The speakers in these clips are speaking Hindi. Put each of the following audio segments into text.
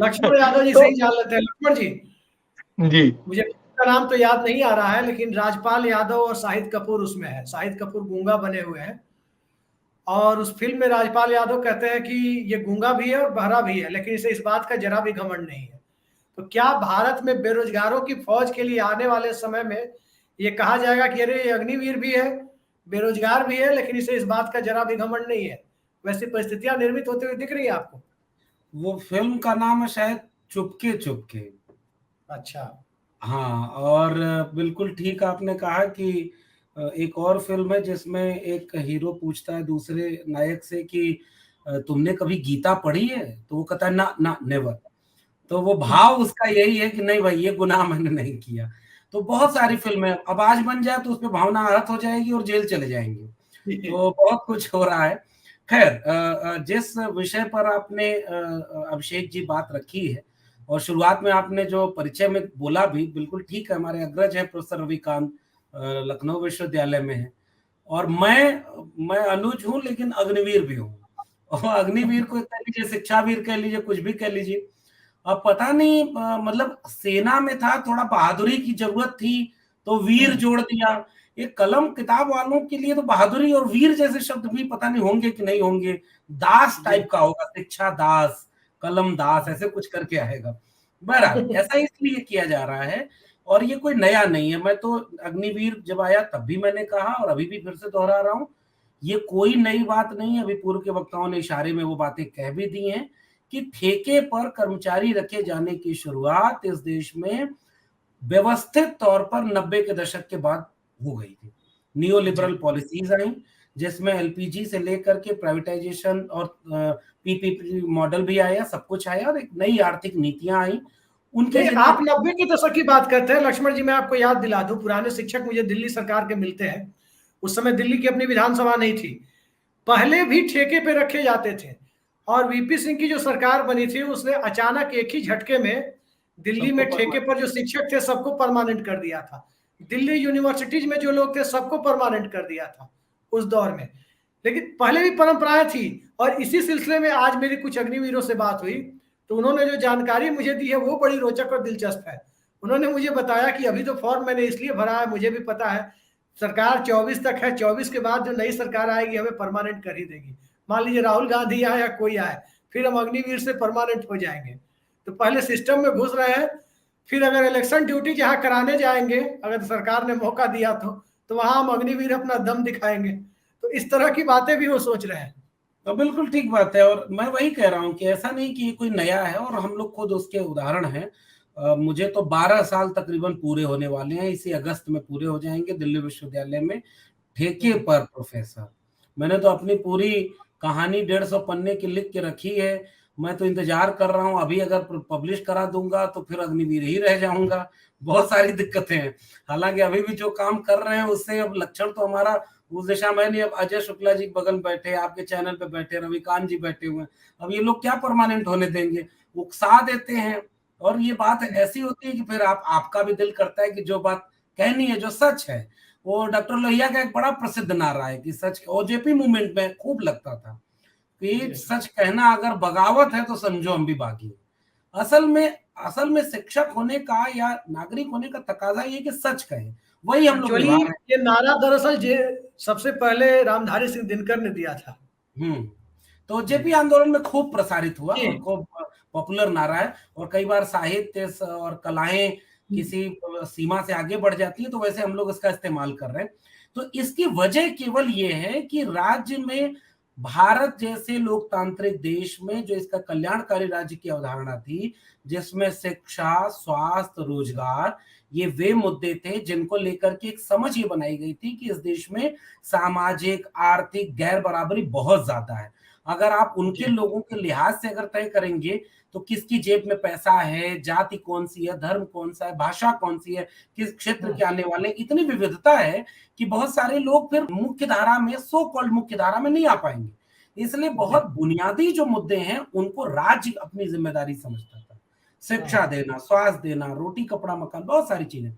लक्ष्मण यादव जी तो सही जान लेते हैं। लक्ष्मण जी, जी मुझे का नाम तो याद नहीं आ रहा है, लेकिन राजपाल यादव और शाहिद कपूर उसमें है। शाहिद कपूर गूंगा बने हुए हैं, और उस फिल्म में राजपाल यादव कहते हैं कि ये गूंगा भी है और बहरा भी है, लेकिन इसे इस बात का जरा भी घमंड नहीं है। तो क्या भारत में बेरोजगारों की फौज के लिए आने वाले समय में ये कहा जाएगा कि अरे ये अग्निवीर भी है, बेरोजगार भी है, लेकिन इसे इस बात का जरा भी घमंड नहीं है? वैसी परिस्थितियां निर्मित होते हुए दिख रही है आपको? वो फिल्म का नाम है शायद चुपके चुपके। अच्छा। हाँ, और बिल्कुल ठीक आपने कहा कि एक और फ़िल्म है जिसमें एक हीरो पूछता है दूसरे नायक से कि तुमने कभी गीता पढ़ी है? तो वो कहता है ना, ना, नेवर। तो वो भाव उसका यही है कि नहीं भाई ये गुनाह मैंने नहीं किया। तो बहुत सारी फ़िल्में अब आज बन जाए तो उसपे भावना आहत हो जाएगी और जेल चले जाएँगे। तो बहुत कुछ हो रहा है। ख़ैर जिस विषय पर आपने अभिषेक जी बात रखी है और शुरुआत में आपने जो परिचय में बोला भी बिल्कुल ठीक है, हमारे अग्रज हैं प्रोफ़ेसर रविकांत लखनऊ विश्वविद्यालय में हैं और मैं अनुज हूँ लेकिन अग्निवीर भी हूँ। और अग्निवीर को कह लीजिए, शिक्षावीर कह लीजिए, कुछ भी कह लीजिए। अब पता नहीं मतलब सेना में था, थोड़ा बहादुरी की ज़रूरत थी, तो वीर जोड़ दिया। ये कलम किताब वालों के लिए तो बहादुरी और वीर जैसे शब्द भी पता नहीं होंगे कि नहीं होंगे। दास टाइप का होगा, शिक्षा दास, कलम दास ऐसे कुछ करके आएगा। बहरहाल ऐसा इसलिए किया जा रहा है और ये कोई नया नहीं है। मैं तो अग्निवीर जब आया तब भी मैंने कहा और अभी भी फिर से दोहरा रहा हूँ, ये कोई नई बात नहीं है। अभी पूर्व के वक्ताओं ने इशारे में वो बातें कह भी दी हैं कि ठेके पर कर्मचारी रखे जाने की शुरुआत इस देश में व्यवस्थित तौर पर 90 के दशक के बाद हो गई थी। नियो लिबरल पॉलिसीज आई जिसमें एलपीजी से लेकर के प्राइवेटाइजेशन और पीपीपी मॉडल भी आया, सब कुछ आया और एक नई आर्थिक नीतियां आई। उनके नहीं, जरिए आप 90 के दशक की बात करते हैं लक्ष्मण जी। मैं आपको याद दिला दूं, पुराने शिक्षक मुझे दिल्ली सरकार के मिलते हैं। उस समय दिल्ली की अपनी विधानसभा नहीं थी। पहले भी ठेके पे रखे जाते थे, और वीपी सिंह की जो सरकार बनी थी उसने अचानक एक ही झटके में दिल्ली सबको में ठेके परमानेंट पर जो शिक्षक थे सबको परमानेंट कर दिया था। दिल्ली यूनिवर्सिटीज में जो लोग थे सबको परमानेंट कर दिया था उस दौर में। लेकिन पहले भी परंपराएं थी, और इसी सिलसिले में आज मेरी कुछ अग्निवीरों से बात हुई, तो उन्होंने जो जानकारी मुझे दी है वो बड़ी रोचक और दिलचस्प है। उन्होंने मुझे बताया कि अभी तो फॉर्म मैंने इसलिए भरा है, मुझे भी पता है सरकार 24 तक है, 24 के बाद जो नई सरकार आएगी हमें परमानेंट कर ही देगी। मान लीजिए राहुल गांधी आए या कोई आए, फिर हम अग्निवीर से परमानेंट हो जाएंगे। तो पहले सिस्टम में घुस रहे हैं, फिर अगर इलेक्शन ड्यूटी जहां कराने जाएंगे, अगर सरकार ने मौका दिया तो वहां हम अग्निवीर अपना दम दिखाएंगे। तो इस तरह की बातें भी वो सोच रहे हैं। तो बिल्कुल ठीक बात है और मैं वही कह रहा हूँ कि ऐसा नहीं कि ये कोई नया है और हम लोग खुद उसके उदाहरण हैं। मुझे तो 12 साल तकरीबन पूरे होने वाले हैं, इसी अगस्त में पूरे हो जाएंगे दिल्ली विश्वविद्यालय में ठेके पर प्रोफेसर। मैंने तो अपनी पूरी कहानी 150 पन्ने की लिख के रखी है। मैं तो इंतजार कर रहा हूँ, अभी अगर पब्लिश करा दूंगा तो फिर अग्निवीर ही रह जाऊंगा। बहुत सारी दिक्कतें हैं। हालांकि अभी भी जो काम कर रहे हैं उससे अब लक्षण तो हमारा उस दिशा में नहीं। अब अजय शुक्ला जी बगल बैठे, आपके चैनल पे बैठे, रविकांत जी बैठे हुए हैं। अब ये लोग क्या परमानेंट होने देंगे? उकसा देते हैं और ये बात ऐसी होती है कि फिर आपका भी दिल करता है कि जो बात कहनी है, जो सच है। वो डॉक्टर लोहिया का एक बड़ा प्रसिद्ध नारा है कि सच, ओजेपी मूवमेंट में खूब लगता था कि सच कहना अगर बगावत है तो समझो हम भी बागी। असल में शिक्षक होने का या नागरिक होने का तकाजा ये कि सच कहें, वही हम लोग एक्चुअली निभा रहे हैं। ये नारा दरअसल सबसे पहले रामधारी सिंह दिनकर ने दिया था। तो जी जेपी आंदोलन में खूब प्रसारित हुआ जी। और खूब पॉपुलर नारा है और कई बार साहित्य और कलाएं किसी सीमा से आगे बढ़ जाती है तो वैसे हम लोग इसका इस्तेमाल कर रहे हैं। तो इसकी वजह केवल ये है कि राज्य में भारत जैसे लोकतांत्रिक देश में जो इसका कल्याणकारी राज्य की अवधारणा थी, जिसमें शिक्षा, स्वास्थ्य, रोजगार ये वे मुद्दे थे जिनको लेकर के एक समझ ये बनाई गई थी कि इस देश में सामाजिक आर्थिक गैर बराबरी बहुत ज्यादा है। अगर आप उनके लोगों के लिहाज से अगर तय करेंगे तो किसकी जेब में पैसा है, जाति कौन सी है, धर्म कौन सा है, भाषा कौन सी है, किस क्षेत्र के आने वाले, इतनी विविधता है कि बहुत सारे लोग फिर मुख्य धारा में, सो कॉल्ड मुख्य धारा में नहीं आ पाएंगे। इसलिए बहुत बुनियादी जो मुद्दे हैं उनको राज्य अपनी जिम्मेदारी समझता था। शिक्षा देना, स्वास्थ्य देना, रोटी कपड़ा मकान, बहुत सारी चीजें।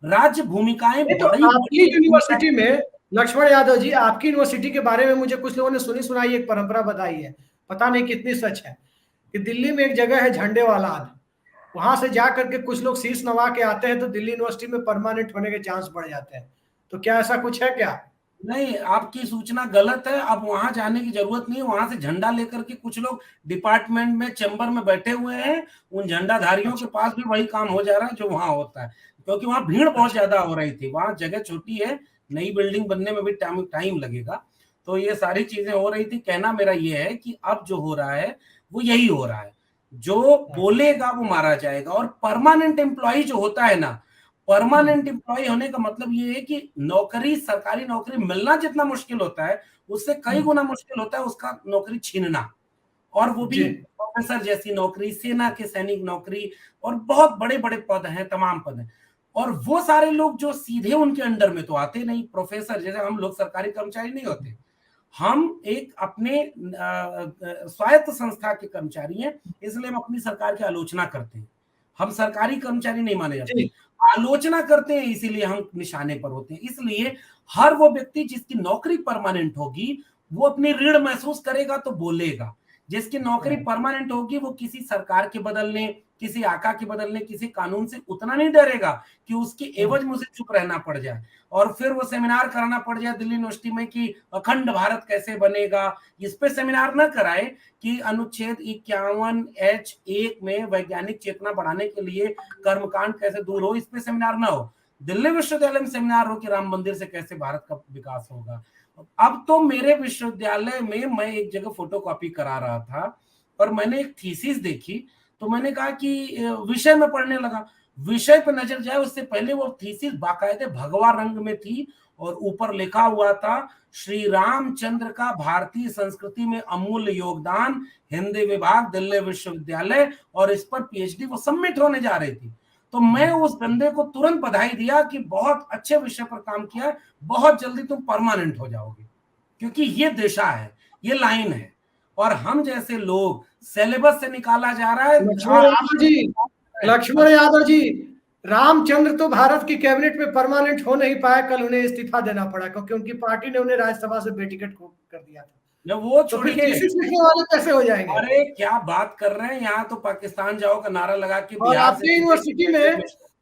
राज्य भूमिकाएं नहीं, तो बड़ी आपकी बड़ी भूमिकाएं। यूनिवर्सिटी में लक्ष्मण यादव जी, आपकी यूनिवर्सिटी के बारे में मुझे कुछ लोगों ने सुनी सुनाई एक परंपरा बताई है, पता नहीं कितनी सच है। कि दिल्ली में एक जगह है झंडे वाला, वहां से जा करके कुछ लोग शीश नवा के आते हैं तो दिल्ली यूनिवर्सिटी में परमानेंट होने के चांस बढ़ जाते हैं। तो क्या ऐसा कुछ है क्या? नहीं, आपकी सूचना गलत है। अब वहां जाने की जरूरत नहीं है। वहां से झंडा लेकर के कुछ लोग डिपार्टमेंट में चैम्बर में बैठे हुए हैं, उन झंडाधारियों के अच्छा पास भी वही काम हो जा रहा है जो वहां होता है, क्योंकि वहां भीड़ बहुत अच्छा ज्यादा हो रही थी। वहां जगह छोटी है, नई बिल्डिंग बनने में भी टाइम लगेगा, तो ये सारी चीजें हो रही थी। कहना मेरा ये है कि अब जो हो रहा है वो यही हो रहा है, जो बोलेगा वो मारा जाएगा। और परमानेंट एम्प्लॉय जो होता है ना, परमानेंट एम्प्लॉय होने का मतलब ये है कि नौकरी, सरकारी नौकरी मिलना जितना मुश्किल होता है, उससे कई गुना मुश्किल होता है उसका नौकरी छीनना। और वो भी जी प्रोफेसर जैसी नौकरी, सेना के सैनिक नौकरी, और बहुत बड़े बड़े पद हैं, तमाम पद हैं। और वो सारे लोग जो सीधे उनके अंडर में तो आते नहीं। प्रोफेसर जैसे हम लोग सरकारी कर्मचारी नहीं होते, हम एक अपने स्वायत्त संस्था के कर्मचारी हैं, इसलिए हम अपनी सरकार की आलोचना करते हैं। हम सरकारी कर्मचारी नहीं माने जाते, जी आलोचना करते हैं, इसीलिए हम निशाने पर होते हैं। इसलिए हर वो व्यक्ति जिसकी नौकरी परमानेंट होगी, वो अपनी रीढ़ महसूस करेगा तो बोलेगा। जिसकी नौकरी परमानेंट होगी, वो किसी सरकार के बदलने, किसी आका के बदलने, किसी कानून से उतना नहीं डरेगा कि उसकी एवज में उसे चुप रहना पड़ जाए, और फिर वो सेमिनार कराना पड़ जाए दिल्ली यूनिवर्सिटी में कि अखंड भारत कैसे बनेगा। इस पे सेमिनार न कराए कि अनुच्छेद 51H1 में वैज्ञानिक चेतना बढ़ाने के लिए कर्मकांड कैसे दूर हो, इस पे सेमिनार ना हो। दिल्ली विश्वविद्यालय में सेमिनार हो कि राम मंदिर से कैसे भारत का विकास होगा। अब तो मेरे विश्वविद्यालय में मैं एक जगह फोटोकॉपी करा रहा था और मैंने एक थीसिस देखी, तो मैंने कहा कि विषय में पढ़ने लगा। विषय पर नजर जाए उससे पहले वो थीसिस बाकायदे भगवा रंग में थी, और ऊपर लिखा हुआ था श्री रामचंद्र का भारतीय संस्कृति में अमूल्य योगदान, हिंदी विभाग दिल्ली विश्वविद्यालय, और इस पर पीएचडी वो सबमिट होने जा रही थी। तो मैं उस बंदे को तुरंत बधाई दिया कि बहुत अच्छे विषय पर काम किया, बहुत जल्दी तुम परमानेंट हो जाओगे। क्योंकि ये दिशा है, ये लाइन है, और हम जैसे लोग सिलेबस से निकाला जा रहा है। लक्ष्मण यादव जी, लक्ष्मण यादव जी, रामचंद्र तो भारत की कैबिनेट में परमानेंट हो नहीं पाए, कल उन्हें इस्तीफा देना पड़ा क्योंकि उनकी पार्टी ने उन्हें राज्यसभा से बेटिकट कर दिया था। जब वो तो फिर छोड़िए, थीसिस लिखने वाले कैसे हो जाएंगे? अरे क्या बात कर रहे हैं, यहाँ तो पाकिस्तान जाओ का नारा लगा के और बिहार से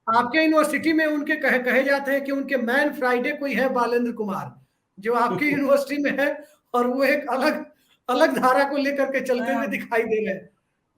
आपके यूनिवर्सिटी में उनके कहे जाते हैं कि उनके मैन फ्राइडे कोई है बालेंद्र कुमार, जो आपकी यूनिवर्सिटी में है, और वो एक अलग अलग धारा को लेकर के चलते हुए दिखाई दे रहे हैं।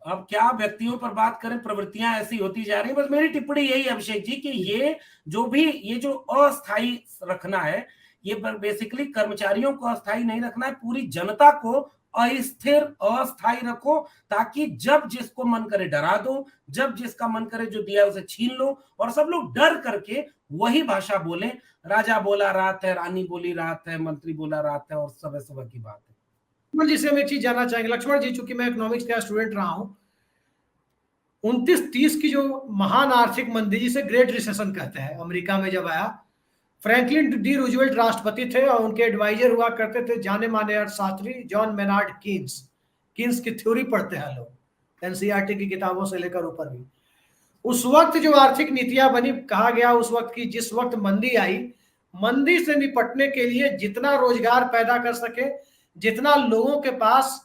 अब क्या व्यक्तियों पर बात करें, प्रवृत्तियां ऐसी होती जा रही है। बस मेरी टिप्पणी यही है अभिषेक जी कि ये जो अस्थाई रखना है, ये बेसिकली कर्मचारियों को अस्थाई नहीं रखना है, पूरी जनता को अस्थिर अस्थाई रखो, ताकि जब जिसको मन करे डरा दो, जब जिसका मन करे जो दिया उसे छीन लो, और सब लोग डर करके वही भाषा बोले। राजा बोला रात है, रानी बोली रात है, मंत्री बोला रात है, और सुबह सुबह की बात है। लक्ष्मण जी से हम एक चीज जानना चाहेंगे। लक्ष्मण जी, चूंकि मैं इकोनॉमिक्स का स्टूडेंट रहा हूं, 29-30 की जो महान आर्थिक मंदी जिसे ग्रेट रिसेशन कहते हैं, अमेरिका में जब आया, फ्रैंकलिन डी रूजवेल्ट राष्ट्रपति थे और उनके एडवाइजर हुआ करते थे जाने माने अर्थशास्त्री जॉन मेनार्ड कीन्स। कीन्स की थ्योरी पढ़ते हैं लोग एनसीईआरटी की किताबों से लेकर ऊपर भी। उस वक्त जो आर्थिक नीतियां बनी, कहा गया उस वक्त की, जिस वक्त मंदी आई, मंदी से निपटने के लिए जितना रोजगार पैदा कर सके, जितना लोगों के पास,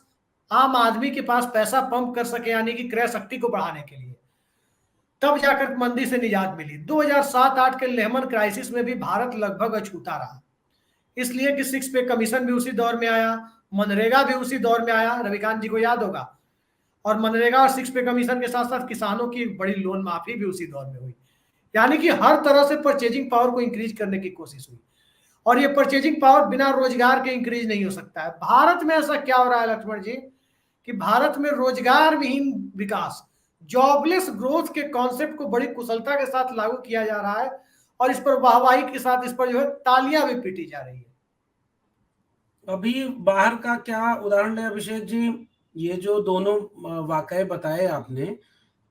आम आदमी के पास पैसा पंप कर सके, यानी कि क्रय शक्ति को बढ़ाने के लिए, तब जाकर मंदी से निजात मिली। 2007-8 के लेहमन क्राइसिस में भी भारत लगभग अछूता रहा, इसलिए कि 6 पे कमीशन भी उसी दौर में आया, मनरेगा भी उसी दौर में आया, रविकांत जी को याद होगा। और मनरेगा और 6 पे कमीशन के साथ साथ किसानों की बड़ी लोन माफी भी उसी दौर में हुई। यानी कि हर तरह से परचेजिंग पावर को इंक्रीज करने की कोशिश हुई, और ये परचेजिंग पावर बिना रोजगार के इंक्रीज नहीं हो सकता है। भारत में ऐसा क्या हो रहा है लक्ष्मण जी कि भारत में रोजगार विहीन विकास, जॉबलेस ग्रोथ के कॉन्सेप्ट को बड़ी कुशलता के साथ लागू किया जा रहा है, और इस पर वाहवाही के साथ इस पर जो है तालियां भी पीटी जा रही है। अभी बाहर का क्या उदाहरण है अभिषेक जी, ये जो दोनों वाकये बताए आपने,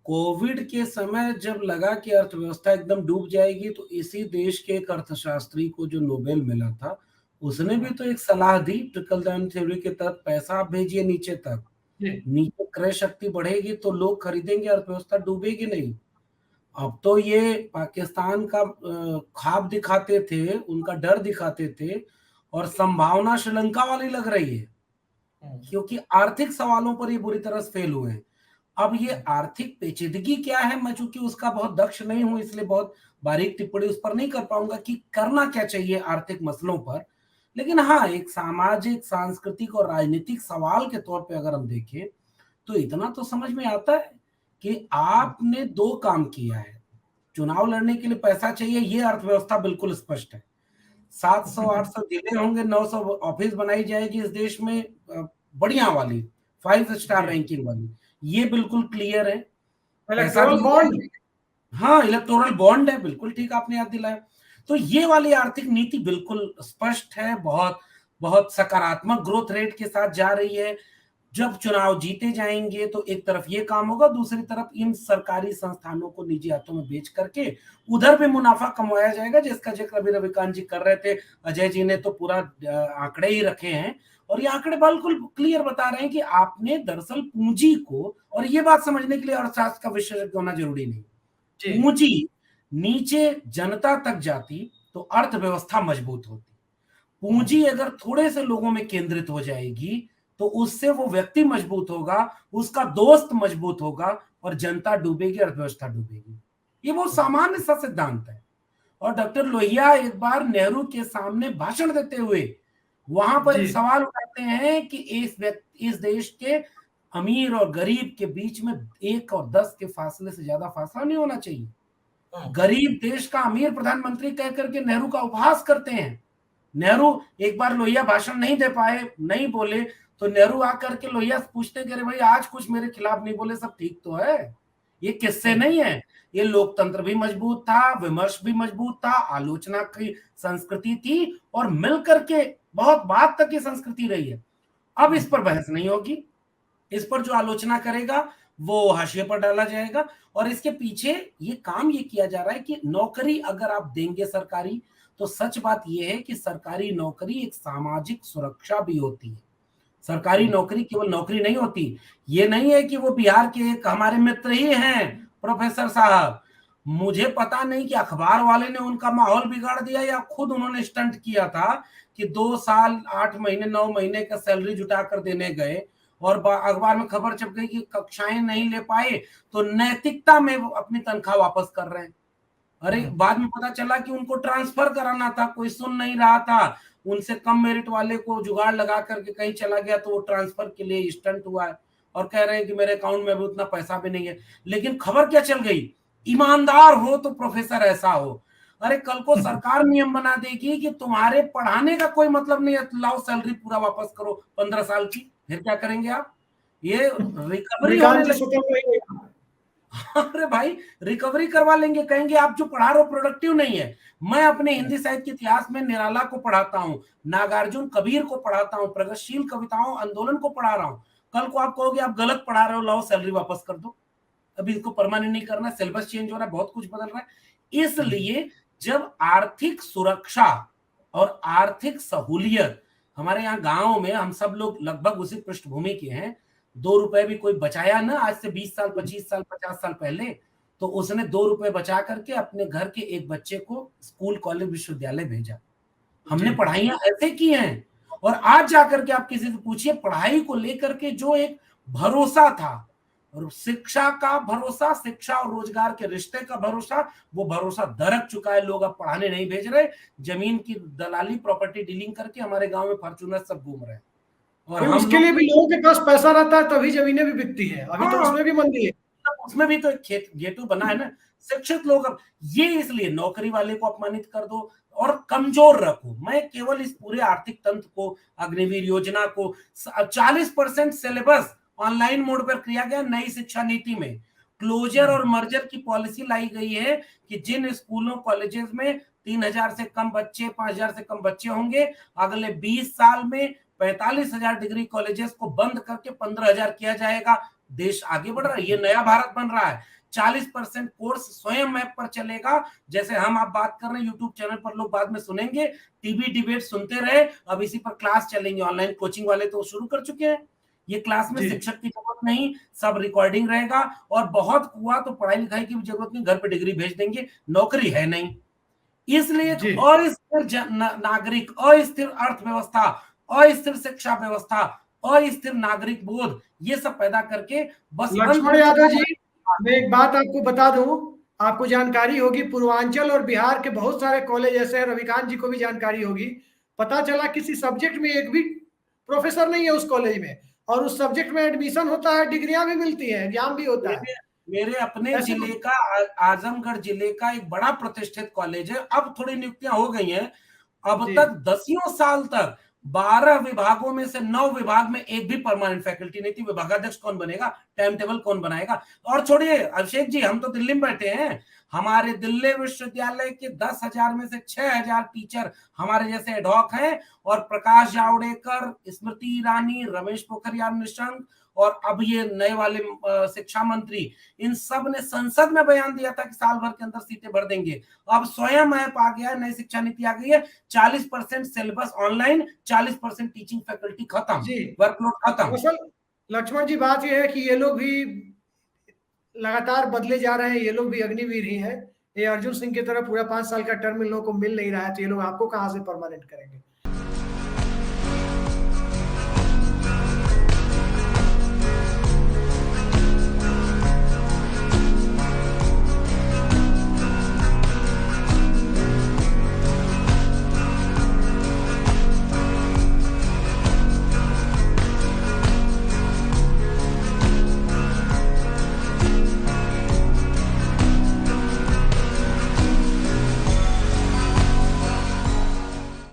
कोविड के समय जब लगा कि अर्थव्यवस्था एकदम डूब जाएगी, तो इसी देश के एक अर्थशास्त्री को जो नोबेल मिला था, उसने भी तो एक सलाह दी ट्रिकल डाउन थ्योरी के तहत, पैसा आप भेजिए नीचे तक, नीचे क्रय शक्ति बढ़ेगी तो लोग खरीदेंगे, अर्थव्यवस्था डूबेगी नहीं। अब तो ये पाकिस्तान का ख्वाब दिखाते थे, उनका डर दिखाते थे, और संभावना श्रीलंका वाली लग रही है, क्योंकि आर्थिक सवालों पर ये बुरी तरह से फेल हुए हैं। अब ये आर्थिक पेचीदगी क्या है, मैं चूंकि उसका बहुत दक्ष नहीं हूं इसलिए बहुत बारीक टिप्पणी उस पर नहीं कर पाऊंगा कि करना क्या चाहिए आर्थिक मसलों पर। लेकिन हाँ, एक सामाजिक, सांस्कृतिक और राजनीतिक सवाल के तौर पे अगर हम देखें, तो इतना तो समझ में आता है कि आपने 2 काम किया है। चुनाव लड़ने के लिए पैसा चाहिए, ये अर्थव्यवस्था बिल्कुल स्पष्ट है। 700-800 जिले होंगे, 900 ऑफिस बनाई जाएगी इस देश में, बढ़िया वाली, 5 स्टार जी। रैंकिंग वाली, ये बिल्कुल क्लियर है। पैसा इलेक्टोरल दिया बॉन्ड। जाएगा। हाँ, इलेक्टोरल बॉन्ड है, बिल्कुल ठीक आपने याद दिलाया। तो ये वाली आर्थिक नीति बिल्कुल स्पष्ट है, बहुत बहुत सकारात्मक ग्रोथ रेट के साथ जा रही है। जब चुनाव जीते जाएंगे तो एक तरफ ये काम होगा, दूसरी तरफ इन सरकारी संस्थानों को निजी हाथों में बेच करके उधर भी मुनाफा कमाया जाएगा, जिसका जिक्र अभी रविकांत जी कर रहे थे। अजय जी ने तो पूरा आंकड़े ही रखे हैं, और ये आंकड़े बिल्कुल क्लियर बता रहे हैं कि आपने दरअसल पूंजी को, और ये बात समझने के लिए अर्थशास्त्र का विशेषज्ञ होना जरूरी नहीं, जी। पूंजी नीचे जनता तक जाती तो अर्थव्यवस्था मजबूत होती। पूंजी अगर थोड़े से लोगों में केंद्रित हो जाएगी तो उससे वो व्यक्ति मजबूत होगा, उसका दोस्त मजबूत होगा, और जनता डूबेगी, अर्थव्यवस्था डूबेगी। ये बहुत सामान्य सा सिद्धांत है। और डॉक्टर लोहिया एक बार नेहरू के सामने भाषण देते हुए वहां पर जी। एक सवाल उठाते हैं कि इस देश के अमीर और गरीब के बीच में 1 और 10 के फासले से ज्यादा फासला नहीं होना चाहिए। गरीब देश का अमीर प्रधानमंत्री कह करके नेहरू का उपहास करते हैं। नेहरू एक बार लोहिया भाषण नहीं दे पाए, नहीं बोले, तो नेहरू आकर के लोहिया से पूछते कि अरे भाई आज कुछ मेरे खिलाफ नहीं बोले, सब ठीक तो है? ये किससे नहीं है? ये लोकतंत्र भी मजबूत था, विमर्श भी मजबूत था, आलोचना की संस्कृति थी, और मिलकर के बहुत बात तक ये संस्कृति रही है। अब इस पर बहस नहीं होगी, इस पर जो आलोचना करेगा वो हाशिए पर डाला जाएगा। और इसके पीछे ये काम ये किया जा रहा है कि नौकरी अगर आप देंगे सरकारी, तो सच बात यह है कि सरकारी नौकरी एक सामाजिक सुरक्षा भी होती है। सरकारी नौकरी केवल नौकरी नहीं होती। ये नहीं है कि वो बिहार के एक हमारे मित्र ही हैं प्रोफेसर साहब, मुझे पता नहीं कि अखबार वाले ने उनका माहौल बिगाड़ दिया या खुद उन्होंने स्टंट किया था कि 2 साल 8 महीने 9 महीने का सैलरी जुटा कर देने गए, और अखबार में खबर छप गई कि कक्षाएं नहीं ले पाए तो नैतिकता में वो अपनी तनख्वाह वापस कर रहे हैं। अरे बाद में पता चला कि उनको ट्रांसफर कराना था, कोई सुन नहीं रहा था, उनसे कम मेरिट वाले को जुगाड़ लगा करके कहीं चला गया, तो वो ट्रांसफर के लिए स्टंट हुआ है, और कह रहे हैं कि मेरे अकाउंट में अभी उतना पैसा भी नहीं है। लेकिन खबर क्या चल गई, ईमानदार हो तो प्रोफेसर ऐसा हो। अरे कल को सरकार नियम बना देगी कि तुम्हारे पढ़ाने का कोई मतलब नहीं है, लाओ सैलरी पूरा वापस करो 15 साल की, फिर क्या करेंगे आप? ये रिकवरी होने लगी। अरे भाई रिकवरी करवा लेंगे, कहेंगे आप जो पढ़ा रहे हो प्रोडक्टिव नहीं है। मैं अपने हिंदी साहित्य के इतिहास में निराला को पढ़ाता हूँ, नागार्जुन कबीर को पढ़ाता हूँ, प्रगतिशील कविताओं आंदोलन को पढ़ा रहा हूँ। कल को आप कहोगे आप गलत पढ़ा रहे हो, लाओ सैलरी वापस कर दो। अभी इसको परमानेंट नहीं करना, सिलेबस चेंज हो रहा है, बहुत कुछ बदल रहा है। इसलिए जब आर्थिक सुरक्षा और आर्थिक सहूलियत, हमारे यहाँ गांव में हम सब लोग लगभग उसी पृष्ठभूमि के हैं। 2 रुपए भी कोई बचाया ना, आज से 20 साल 25 साल 50 साल पहले, तो उसने 2 रुपए बचा करके अपने घर के एक बच्चे को स्कूल कॉलेज विश्वविद्यालय भेजा। हमने पढ़ाइयां ऐसे की हैं। और आज जाकर के आप किसी से पूछिए, पढ़ाई को लेकर के जो एक भरोसा था, और शिक्षा का भरोसा, शिक्षा और रोजगार के रिश्ते का भरोसा, वो भरोसा दरक चुका है। लोग अब पढ़ाने नहीं भेज रहे, जमीन की दलाली, प्रॉपर्टी डीलिंग करके हमारे गांव में फॉर्च्यूनर सब घूम रहे हैं। और हम उसके लिए भी लोगों के पास पैसा रहता है तभी जमीनें भी बिकती है। अभी तो उसमें भी मंदी है। उसमें भी तो एक खेत गेटू बना है ना। शिक्षित लोग, अब ये इसलिए नौकरी वाले को अपमानित कर दो और कमजोर रखो। मैं केवल इस पूरे आर्थिक तंत्र को, अग्निवीर योजना को, 40% सिलेबस ऑनलाइन मोड पर किया गया नई शिक्षा नीति में। क्लोजर और मर्जर की पॉलिसी लाई गई है कि जिन स्कूलों कॉलेजेस में 3000 से कम बच्चे, 5000 से कम बच्चे होंगे, अगले 20 साल में 45,000 डिग्री कॉलेजेस को बंद करके 15,000 किया जाएगा। देश आगे बढ़ रहा है, ये नया भारत बन रहा है। 40% कोर्स स्वयं ऐप पर चलेगा, जैसे हम आप बात कर रहे हैं यूट्यूब चैनल पर, लोग बाद में सुनेंगे, टीवी डिबेट सुनते रहे, अब इसी पर क्लास चलेंगे। ऑनलाइन कोचिंग वाले तो शुरू कर चुके हैं। ये क्लास में शिक्षक की जरूरत नहीं, सब रिकॉर्डिंग रहेगा, और बहुत हुआ तो पढ़ाई लिखाई की भी जरूरत नहीं, घर पे डिग्री भेज देंगे, नौकरी है नहीं। इसलिए अस्थिर नागरिक, अस्थिर अर्थव्यवस्था, अस्थिर शिक्षा व्यवस्था, अस्थिर नागरिक बोध, ये सब पैदा करके बस लक्ष्मण यादव जी, मैं एक बात आपको बता दूं, आपको जानकारी होगी, पूर्वांचल और बिहार के बहुत सारे कॉलेज ऐसे हैं, रविकांत जी को भी जानकारी होगी, पता चला किसी सब्जेक्ट में एक भी प्रोफेसर नहीं है उस कॉलेज में, और उस सब्जेक्ट में एडमिशन होता है, डिग्रियां भी मिलती है, एग्जाम भी होता है। मेरे अपने ऐसे जिले का, आजमगढ़ जिले का एक बड़ा प्रतिष्ठित कॉलेज है, अब थोड़ी नियुक्तियां हो गई हैं। अब जी। तक 10 साल तक 12 विभागों में से 9 विभाग में एक भी परमानेंट फैकल्टी नहीं थी। विभागाध्यक्ष कौन बनेगा, टाइम टेबल कौन बनाएगा? और छोड़िए अभिषेक जी, हम तो दिल्ली में बैठे हैं, हमारे दिल्ली विश्वविद्यालय के 10,000 में से 6,000 टीचर हमारे जैसे एडहॉक हैं, और प्रकाश जावड़ेकर, स्मृति ईरानी, रमेश पोखरियाल निशंक और अब ये नए वाले शिक्षा मंत्री, इन सब ने संसद में बयान दिया था कि साल भर के अंदर सीटें भर देंगे। अब स्वयं ऐप आ गया है, नई शिक्षा नीति आ गई है, 40% सिलेबस ऑनलाइन, 40% टीचिंग फैकल्टी खत्म, वर्कलोड खत्म। असल लक्ष्मण जी, बात यह है कि ये लोग भी लगातार बदले जा रहे हैं, ये लोग भी अग्निवीर ही हैं। ये अर्जुन सिंह की तरह पूरा 5 साल का टर्म इन लोगों को मिल नहीं रहा है, तो ये लोग आपको कहां से परमानेंट करेंगे?